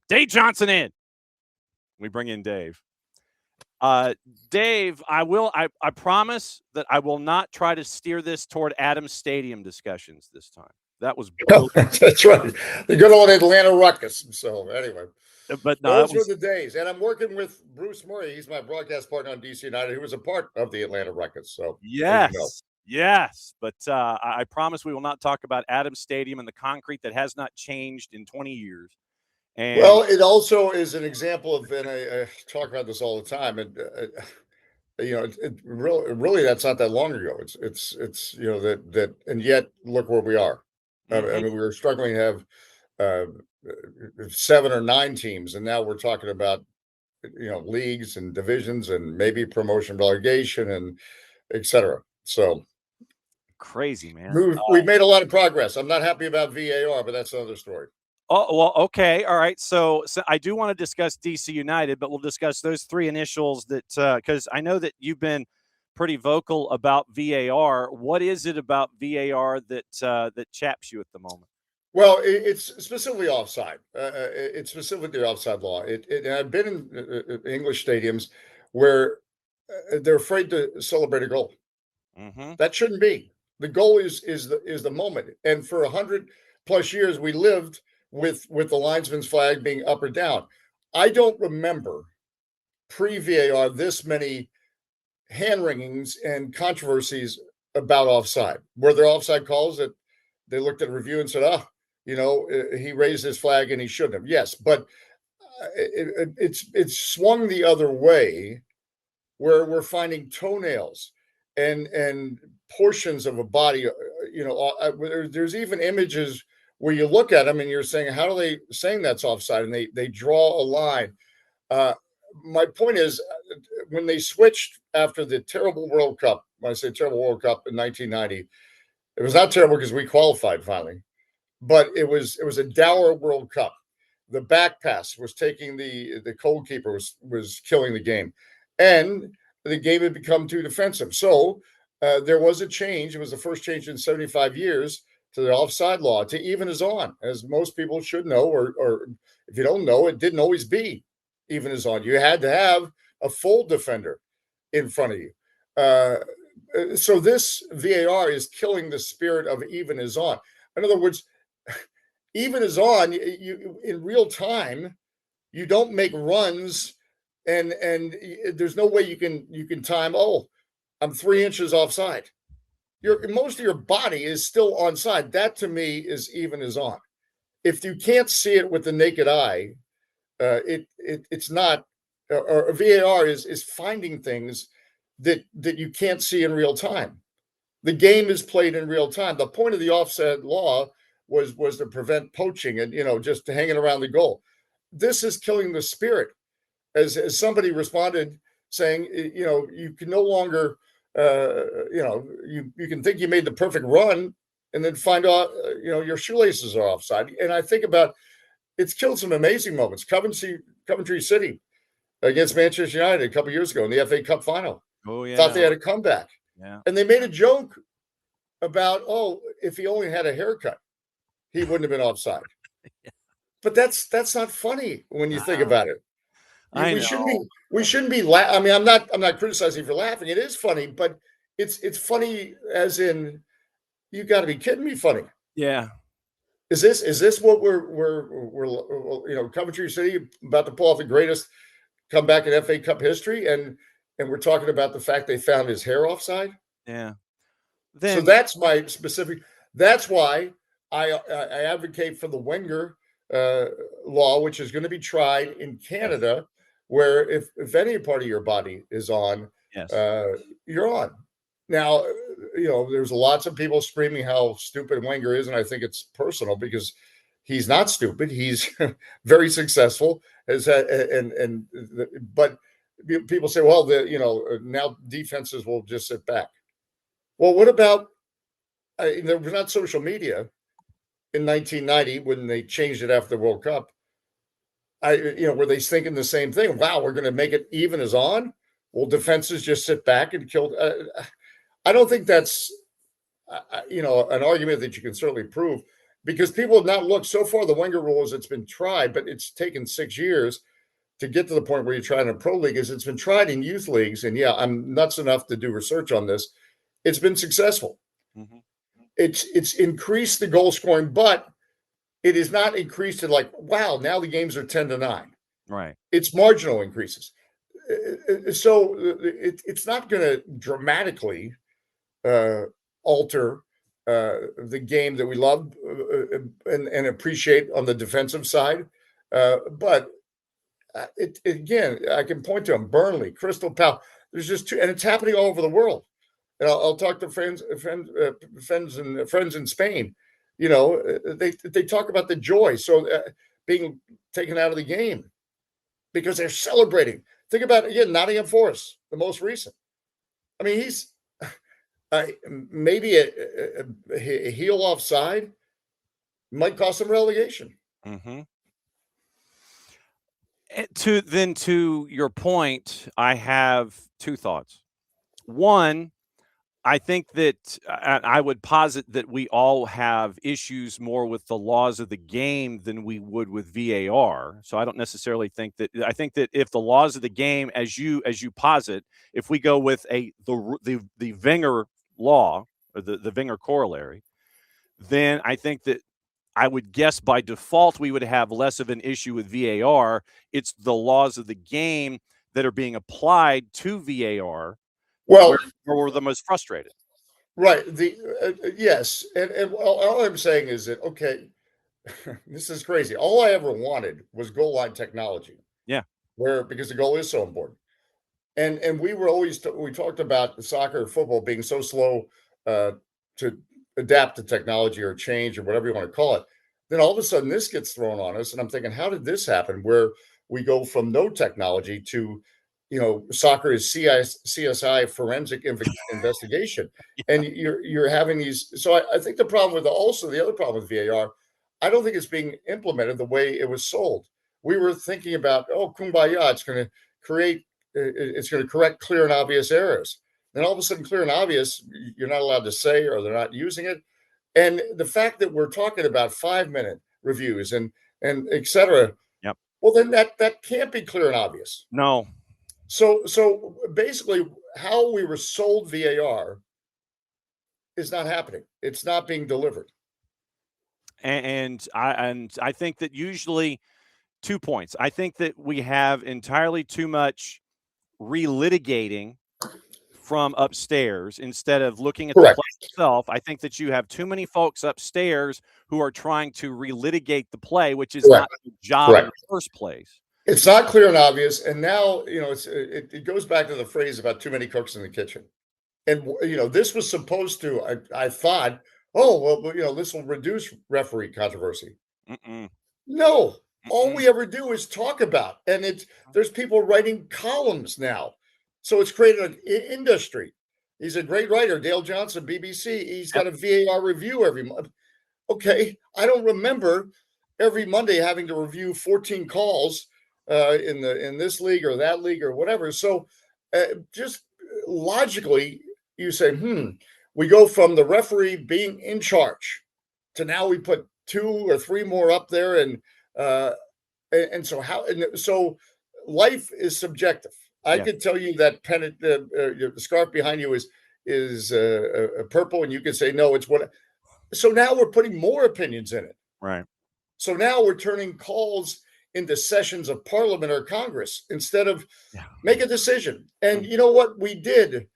Dave Johnson in. We bring in Dave. Dave, I promise that I will not try to steer this toward Adams Stadium discussions this time. That was that's right. The good old Atlanta ruckus. So anyway, but no, those were the days. And I'm working with Bruce Murray. He's my broadcast partner on DC United, who was a part of the Atlanta ruckus. So yes, you know. Yes. But I promise we will not talk about Adams Stadium and the concrete that has not changed in 20 years. And well, it also is an example of, and I talk about this all the time, and you know, really that's not that long ago. It's you know that, and yet look where we are. Mm-hmm. I mean, we were struggling to have 7 or 9 teams, and now we're talking about leagues and divisions and maybe promotion, relegation, and etc. So crazy, man. We've made a lot of progress. I'm not happy about VAR, but that's another story. Oh, well, okay. All right. So I do want to discuss DC United, but we'll discuss those 3 initials that because I know that you've been pretty vocal about VAR. What is it about VAR that chaps you at the moment? Well, it's specifically offside. It's specifically the offside law. I've been in English stadiums where they're afraid to celebrate a goal. Mm-hmm. That shouldn't be. The goal is the moment. And for 100+ years, we lived with the linesman's flag being up or down. I don't remember pre-VAR this many hand-wringings and controversies about offside. Were there offside calls that they looked at a review and said, he raised his flag and he shouldn't have? Yes, but it's swung the other way, where we're finding toenails and portions of a body. There's even images where you look at them and you're saying, how are they saying that's offside? And they draw a line. My point is, when they switched after the terrible World Cup, when I say terrible World Cup in 1990, it was not terrible because we qualified finally, but it was a dour World Cup. The back pass was taking the goalkeeper was killing the game, and the game had become too defensive. So there was a change. It was the first change in 75 years to the offside law to even is on, as most people should know, or if you don't know, it didn't always be even is on. You had to have a full defender in front of you. So this VAR is killing the spirit of even is on. In other words, even is on. You in real time, you don't make runs, and there's no way you can time. Oh, I'm 3 inches offside. Most of your body is still onside. That to me is even is on. If you can't see it with the naked eye, it's not. Or VAR is finding things that you can't see in real time. The game is played in real time. The point of the offside law was to prevent poaching and just hanging around the goal. This is killing the spirit. As somebody responded saying, you can no longer. You can think you made the perfect run and then find out, your shoelaces are offside. And I think about, it's killed some amazing moments. Coventry City against Manchester United a couple of years ago in the FA Cup final. Oh, yeah. Thought they had a comeback. Yeah. And they made a joke about, if he only had a haircut, he wouldn't have been offside. Yeah. But that's not funny when you think about it. We shouldn't be I mean, I'm not criticizing for laughing. It is funny, but it's funny as in, you got to be kidding me funny. Yeah. Is this what we're Coventry City about to pull off the greatest comeback in FA Cup history, and we're talking about the fact they found his hair offside? Yeah. So that's my specific. That's why I advocate for the Wenger law, which is going to be tried in Canada, where if any part of your body is on, yes. You're on. Now, there's lots of people screaming how stupid Wenger is, and I think it's personal because he's not stupid. He's very successful. But people say, well, now defenses will just sit back. Well, what about there was not social media in 1990 when they changed it after the World Cup? Were they thinking the same thing? Wow, we're going to make it even as on? Well, defenses just sit back and kill. I don't think that's, an argument that you can certainly prove. because people have not looked so far. The Wenger rule is it's been tried, but it's taken 6 years to get to the point where you try it in a pro league. Is it's been tried in youth leagues, and yeah, I'm nuts enough to do research on this. It's been successful. Mm-hmm. It's increased the goal scoring, but it is not increased to like, wow, now the games are 10-9. Right. It's marginal increases. So it's not going to dramatically alter the game that we love and appreciate on the defensive side. But again, I can point to them: Burnley, Crystal Palace. There's just two, and it's happening all over the world. And I'll talk to friends in Spain. You know, they talk about the joy being taken out of the game because they're celebrating. Think about it again, Nottingham Forest, the most recent. I mean, he's maybe a heel offside might cost him relegation. Mm-hmm. To your point, I have two thoughts. One, I think that I would posit that we all have issues more with the laws of the game than we would with VAR. So I don't necessarily think that. I think that if the laws of the game, as you posit, if we go with the Wenger law or the Wenger corollary, then I think that I would guess by default we would have less of an issue with VAR. It's the laws of the game that are being applied to VAR Well, where we're the most frustrated. right. Yes, and all I'm saying is that okay, this is crazy. All I ever wanted was goal line technology. Yeah. Because the goal is so important. And we were always we talked about soccer and football being so slow to adapt to technology or change or whatever you want to call it. Then all of a sudden this gets thrown on us, and I'm thinking, how did this happen? Where we go from no technology to, soccer is CSI forensic investigation, and you're having these. So I think the problem with the other problem with VAR, I don't think it's being implemented the way it was sold. We were thinking about, oh, kumbaya, it's going to correct clear and obvious errors. Then all of a sudden, clear and obvious, you're not allowed to say, or they're not using it. And the fact that we're talking about 5-minute reviews and et cetera, Yep. well, then that can't be clear and obvious. No. So basically, how we were sold VAR is not happening. It's not being delivered. And I think that usually 2 points. I think that we have entirely too much relitigating from upstairs instead of looking at the play itself. I think that you have too many folks upstairs who are trying to relitigate the play, which is not the job in the first place. It's not clear and obvious. And now, it goes back to the phrase about too many cooks in the kitchen. And, this was supposed to, I thought, oh, well, this will reduce referee controversy. Mm-mm. No, all we ever do is talk about, and there's people writing columns now. So it's created an industry. He's a great writer, Dale Johnson, BBC. He's got a VAR review every month. Okay, I don't remember every Monday having to review 14 calls in this league or that league or whatever. So just logically, you say, we go from the referee being in charge to now we put 2 or 3 more up there, and so life is subjective. I could tell you that the scarf behind you is purple, and you could say no, it's what. So now we're putting more opinions in it. Right. So now we're turning calls into sessions of Parliament or Congress instead of make a decision. And you know what? We did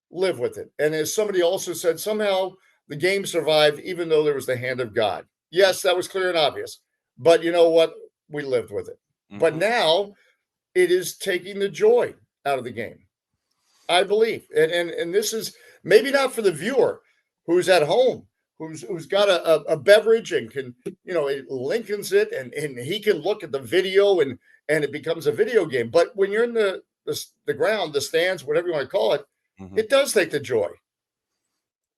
live with it. And as somebody also said, somehow the game survived, even though there was the hand of God. Yes, that was clear and obvious. But you know what? We lived with it. Mm-hmm. But now it is taking the joy out of the game, I believe. And this is maybe not for the viewer who's at home, who's got a beverage and can, it links it and he can look at the video and it becomes a video game. But when you're in the ground, the stands, whatever you want to call it, it does take the joy.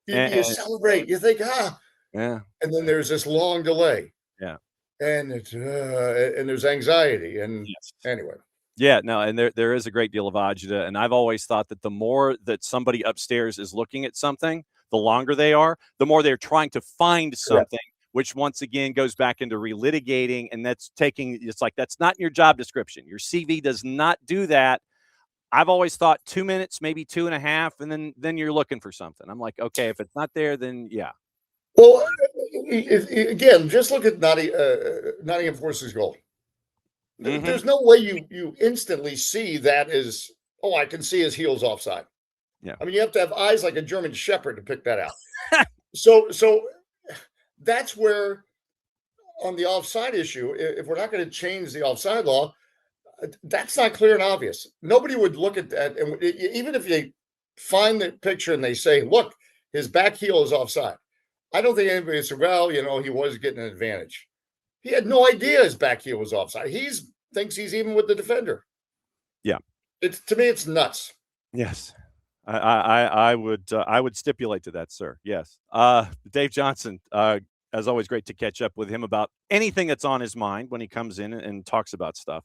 You celebrate. You think, and then there's this long delay. Yeah. And it's and there's anxiety. And anyway. Yeah, no, and there is a great deal of agita. And I've always thought that the more that somebody upstairs is looking at something, the longer they are, the more they're trying to find something which once again goes back into relitigating, and it's like that's not in your job description. Your CV does not do that. I've always thought 2 minutes, maybe 2.5, and then you're looking for something. I'm like, okay, if it's not there, then yeah. Well, again, just look at Nottingham Forest's goal. Mm-hmm. There's no way you instantly see that as, oh, I can see his heels offside. Yeah. I mean, you have to have eyes like a German Shepherd to pick that out. So that's where, on the offside issue, if we're not going to change the offside law, that's not clear and obvious. Nobody would look at that, and even if they find the picture and they say, "Look, his back heel is offside," I don't think anybody would say, "Well, he was getting an advantage." He had no idea his back heel was offside. Thinks he's even with the defender. Yeah, To me, it's nuts. Yes, I would stipulate to that, sir. Yes, Dave Johnson. As always, great to catch up with him about anything that's on his mind when he comes in and talks about stuff.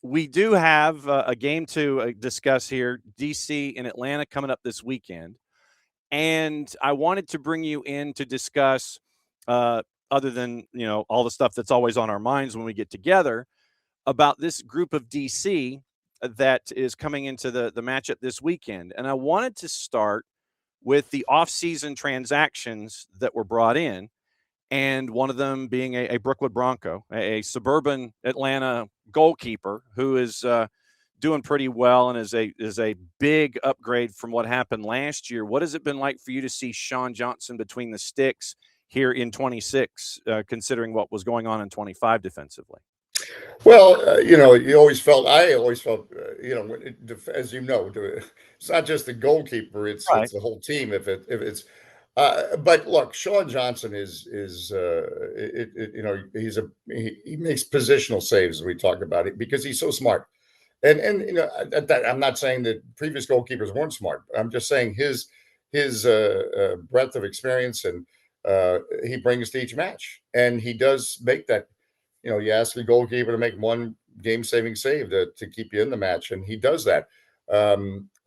We do have a game to discuss here, DC and Atlanta coming up this weekend. And I wanted to bring you in to discuss, other than, all the stuff that's always on our minds when we get together, about this group of DC that is coming into the matchup this weekend. And I wanted to start with the offseason transactions that were brought in, and one of them being a Brookwood Bronco, a suburban Atlanta goalkeeper who is doing pretty well and is a big upgrade from what happened last year. What has it been like for you to see Sean Johnson between the sticks here in 26, considering what was going on in 25 defensively? Well, I always felt, as you know, it's not just the goalkeeper; it's Right. the whole team. If it's, but look, Sean Johnson he makes positional saves. As we talked about it because he's so smart, and I'm not saying that previous goalkeepers weren't smart. I'm just saying his breadth of experience and he brings to each match, and he does make that. You ask a goalkeeper to make one game-saving save to keep you in the match, and he does that.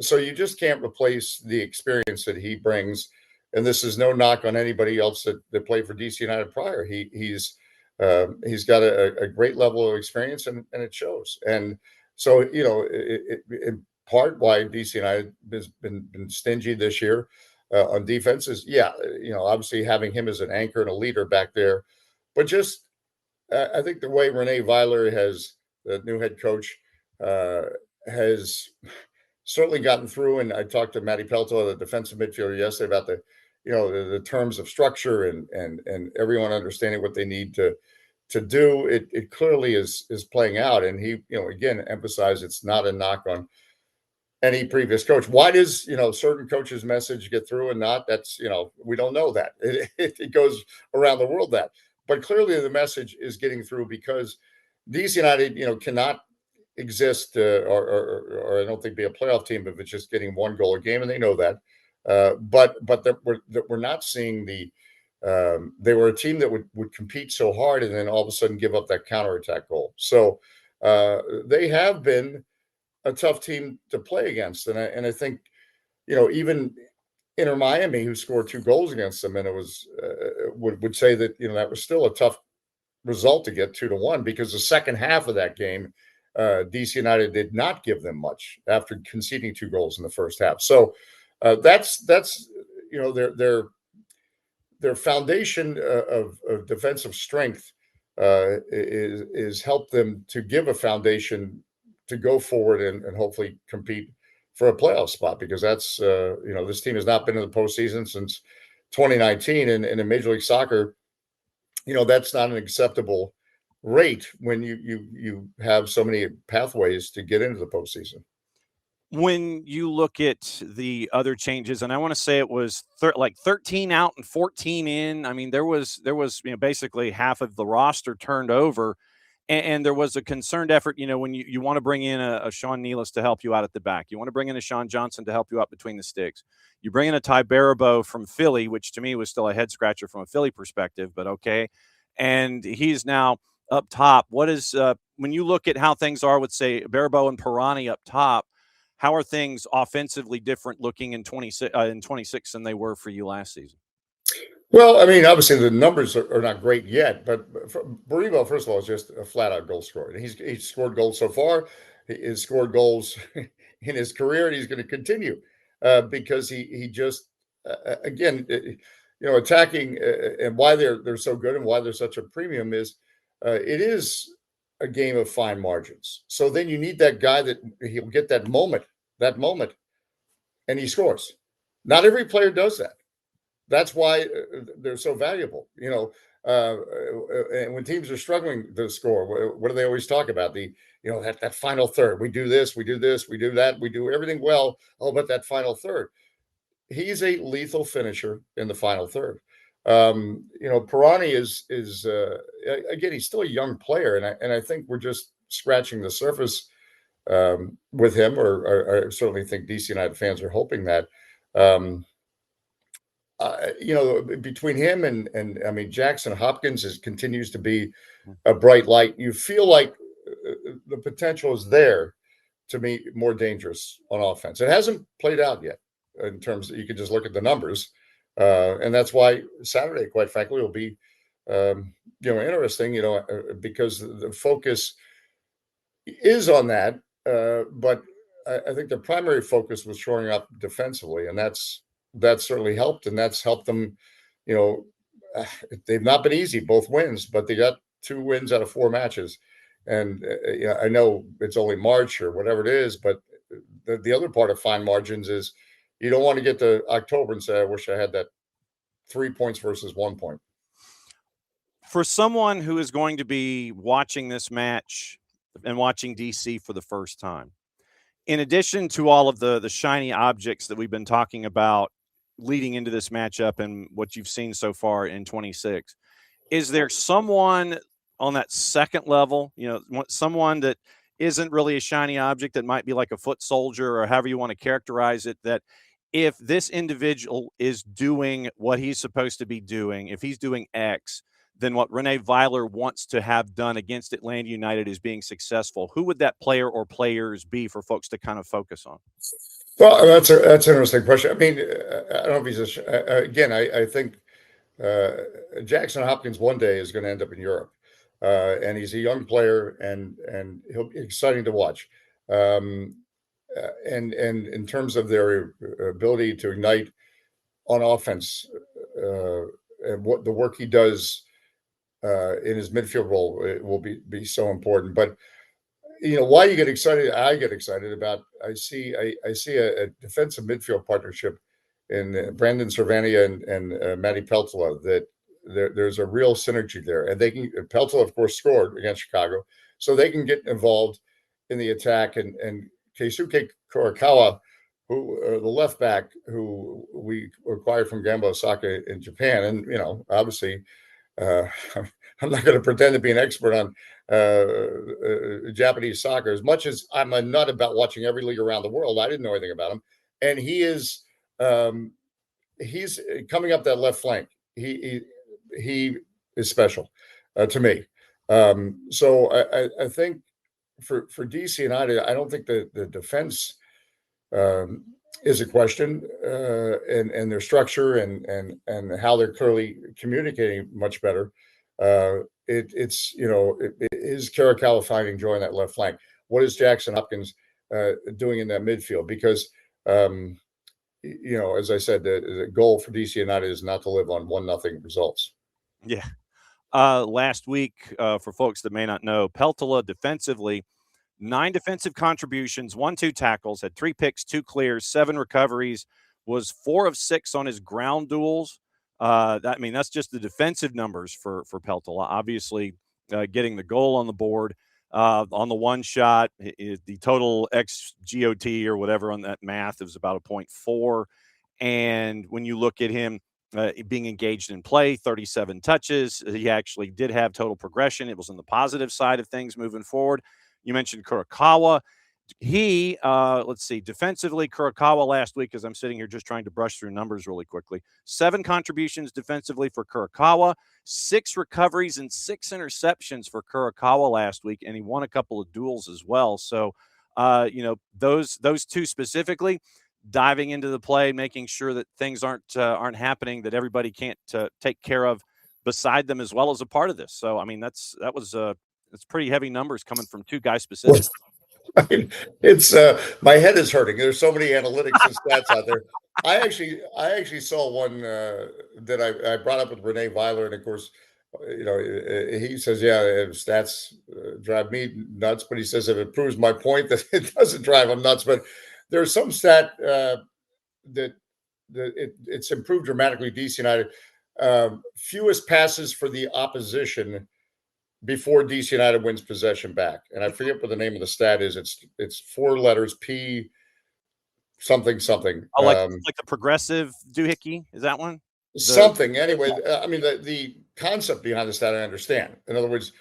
So you just can't replace the experience that he brings. And this is no knock on anybody else that played for DC United prior. He's got a great level of experience, and it shows. And so in part why DC United has been stingy this year on defenses. Yeah, obviously having him as an anchor and a leader back there, but just I think the way Renee Weiler the new head coach, has certainly gotten through. And I talked to Matty Pelto, the defensive midfielder, yesterday about the terms of structure and everyone understanding what they need to do. It clearly is playing out. And he, again, emphasized it's not a knock on any previous coach. Why does certain coaches' message get through and not? That's we don't know that. It goes around the world that. But clearly, the message is getting through because DC United, cannot exist or I don't think be a playoff team if it's just getting one goal a game, and they know that. But we're not seeing they were a team that would compete so hard and then all of a sudden give up that counterattack goal. So they have been a tough team to play against, and I think even Inter Miami, who scored 2 goals against them, and it was would say that that was still a tough result to get 2-1 because the second half of that game, DC United did not give them much after conceding 2 goals in the first half. So that's their foundation of defensive strength is helped them to give a foundation to go forward and hopefully compete for a playoff spot because that's this team has not been in the postseason since 2019 and in Major League Soccer, that's not an acceptable rate when you have so many pathways to get into the postseason. When you look at the other changes, and I want to say it was like 13 out and 14 in. I mean, there was basically half of the roster turned over. And there was a concerted effort, when you want to bring in a Sean Nealis to help you out at the back. You want to bring in a Sean Johnson to help you out between the sticks. You bring in a Ty Barabo from Philly, which to me was still a head scratcher from a Philly perspective, but okay. And he's now up top. What is when you look at how things are with, say, Barabo and Pirani up top, how are things offensively different looking in 26 than they were for you last season? Well, I mean, obviously the numbers are not great yet, but Baribo, first of all, is just a flat-out goal scorer. He's scored goals so far. He has scored goals in his career, and he's going to continue because he just again, attacking and why they're so good and why they're such a premium is it is a game of fine margins. So then you need that guy that he'll get that moment, and he scores. Not every player does that. That's why they're so valuable. And when teams are struggling to score, what do they always talk about? That final third. We do this, we do this, we do that, we do everything well. Oh, but that final third. He's a lethal finisher in the final third. Pirani is again, he's still a young player, and I think we're just scratching the surface with him, or I certainly think DC United fans are hoping that. Um, between him and I mean Jackson Hopkins continues to be a bright light. You feel like the potential is there to be more dangerous on offense. It hasn't played out yet in terms that you can just look at the numbers, and that's why Saturday, quite frankly, will be interesting. Because the focus is on that, but I think the primary focus was shoring up defensively, and that's certainly helped, and that's helped them. You know, they've not been easy, both wins, but they got 2 wins out of 4 matches, and I know it's only March or whatever it is, but the other part of fine margins is you don't want to get to October and say, "I wish I had that 3 points versus 1 point." For someone who is going to be watching this match and watching DC for the first time, in addition to all of the shiny objects that we've been talking about leading into this matchup and what you've seen so far in 26, is there someone on that second level, someone that isn't really a shiny object, that might be like a foot soldier or however you want to characterize it, that if this individual is doing what he's supposed to be doing, if he's doing X, then what Rene Weiler wants to have done against Atlanta United is being successful, who would that player or players be for folks to kind of focus on? Well, that's an interesting question. I mean, I don't know if he's again. I think uh, Jackson Hopkins one day is going to end up in Europe, and he's a young player, and he'll be exciting to watch. Um, and in terms of their ability to ignite on offense, uh, and what the work he does in his midfield role, it will be so important. But why you get excited? I get excited about. I see a defensive midfield partnership in Brandon Servania and Matty Peltola that there's a real synergy there, and they can. Peltola, of course, scored against Chicago, so they can get involved in the attack. And Keisuke Kurakawa, who the left back who we acquired from Gamba Osaka in Japan, and obviously uh, I'm not going to pretend to be an expert on Japanese soccer as much as I'm a nut about watching every league around the world. I didn't know anything about him, and um, he's coming up that left flank. He is special to me. So I think for DC United, I don't think the defense um, is a question, and their structure and how they're clearly communicating much better. Is Karakawa finding joy in that left flank? What is Jackson Hopkins doing in that midfield? Because as I said, the goal for DC United is not to live on 1-0 results. Yeah. Last week, for folks that may not know, Peltola defensively, 9 defensive contributions, 1-2 tackles, had 3 picks, 2 clears, 7 recoveries, was 4 of 6 on his ground duels. That's just the defensive numbers for Peltola. Obviously, getting the goal on the board on the one shot, the total XGOT or whatever on that math is about a 0.4. And when you look at him being engaged in play, 37 touches, he actually did have total progression. It was on the positive side of things moving forward. You mentioned Kurakawa. Let's see, defensively, Kurakawa last week, as I'm sitting here just trying to brush through numbers really quickly, 7 contributions defensively for Kurakawa, 6 recoveries and 6 interceptions for Kurakawa last week, and he won a couple of duels as well. So, those 2 specifically, diving into the play, making sure that things aren't happening that everybody can't take care of beside them as well as a part of this. So I mean that's pretty heavy numbers coming from two guys specifically. I mean, it's my head is hurting. There's so many analytics and stats out there. I actually saw one that I brought up with Renee Weiler, and of course, he says, yeah, stats drive me nuts, but he says if it proves my point that it doesn't drive him nuts. But there's some stat that it's improved dramatically. DC United fewest passes for the opposition before DC United wins possession back, and I forget what the name of the stat is. It's four letters, P something something. Oh, like the progressive doohickey, is that one? Something anyway. I mean, the concept behind the stat I understand. In other words,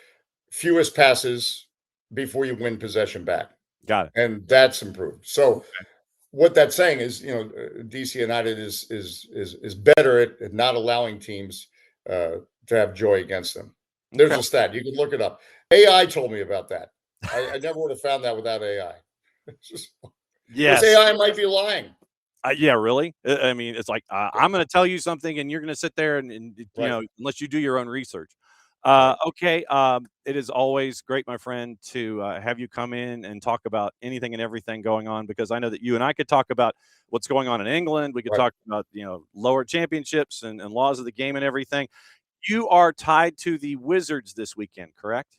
fewest passes before you win possession back. Got it. And that's improved. So what that's saying is, DC United is better at not allowing teams to have joy against them. There's a stat. You can look it up. AI told me about that. I never would have found that without AI. Yes. AI might be lying. Yeah, really? I mean, it's like, I'm going to tell you something and you're going to sit there and unless you do your own research. Okay. It is always great, my friend, to have you come in and talk about anything and everything going on, because I know that you and I could talk about what's going on in England. We could talk about, lower championships and laws of the game and everything. You are tied to the Wizards this weekend, correct?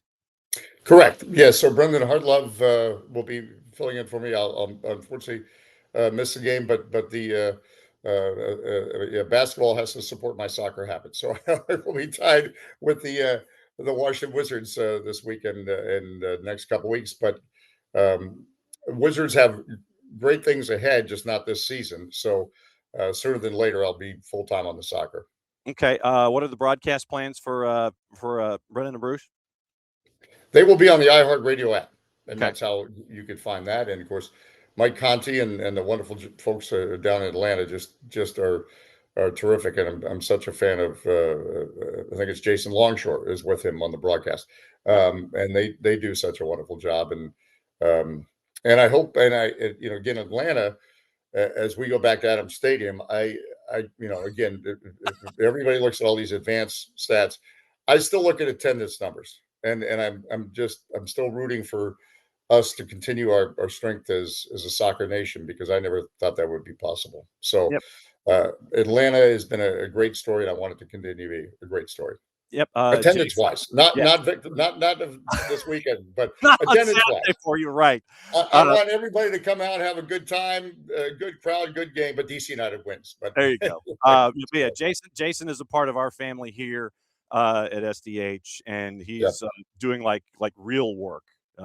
Correct. Yes. So Brendan Hartlove will be filling in for me. I'll unfortunately miss the game, but the basketball has to support my soccer habits. So I will be tied with the Washington Wizards this weekend and the next couple of weeks. But Wizards have great things ahead, just not this season. So sooner than later, I'll be full time on the soccer. Okay. What are the broadcast plans for Brendan and Bruce? They will be on the iHeartRadio app, and that's how you could find that. And of course, Mike Conti and the wonderful folks down in Atlanta just are terrific. And I'm such a fan of. I think it's Jason Longshore is with him on the broadcast, and they do such a wonderful job. And I hope, and again, Atlanta, as we go back to Adams Stadium, again, if everybody looks at all these advanced stats, I still look at attendance numbers, and I'm still rooting for us to continue our strength as a soccer nation, because I never thought that would be possible. So Atlanta has been a great story, and I want it to continue to be a great story. Yep. Attendance wise, not this weekend, but attendance wise. For you, right? I want everybody to come out and have a good time, good crowd, good game. But DC United wins. But there you go. Yeah, Jason is a part of our family here at SDH, and he's doing like real work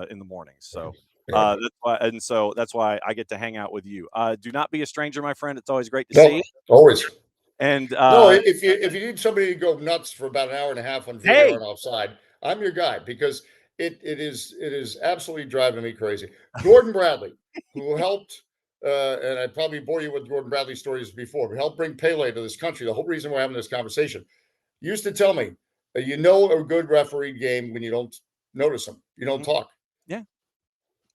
in the morning. So that's why I get to hang out with you. Do not be a stranger, my friend. It's always great to see you. Always. And no, if you need somebody to go nuts for about an hour and a half on VAR and offside, I'm your guy, because it is absolutely driving me crazy. Gordon Bradley, who helped, and I probably bore you with Gordon Bradley stories before, but helped bring Pele to this country. The whole reason we're having this conversation, used to tell me, a good referee game when you don't notice them, you don't talk. Yeah.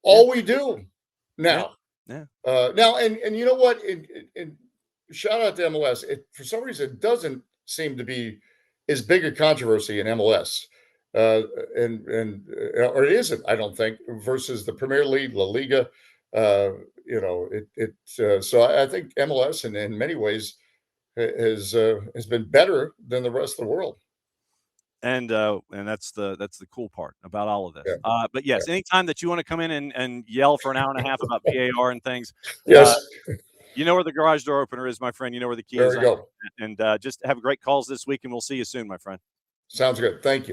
All we do now. Yeah. Now, and you know what? Shout out to MLS. For some reason, it doesn't seem to be as big a controversy in MLS, or it isn't. I don't think, versus the Premier League, La Liga. So I think MLS, in many ways, has been better than the rest of the world. And that's the cool part about all of this. But yes, anytime that you want to come in and yell for an hour and a half about VAR and things, yes. You know where the garage door opener is, my friend. You know where the key is. There we go. And just have great calls this week, and we'll see you soon, my friend. Sounds good. Thank you.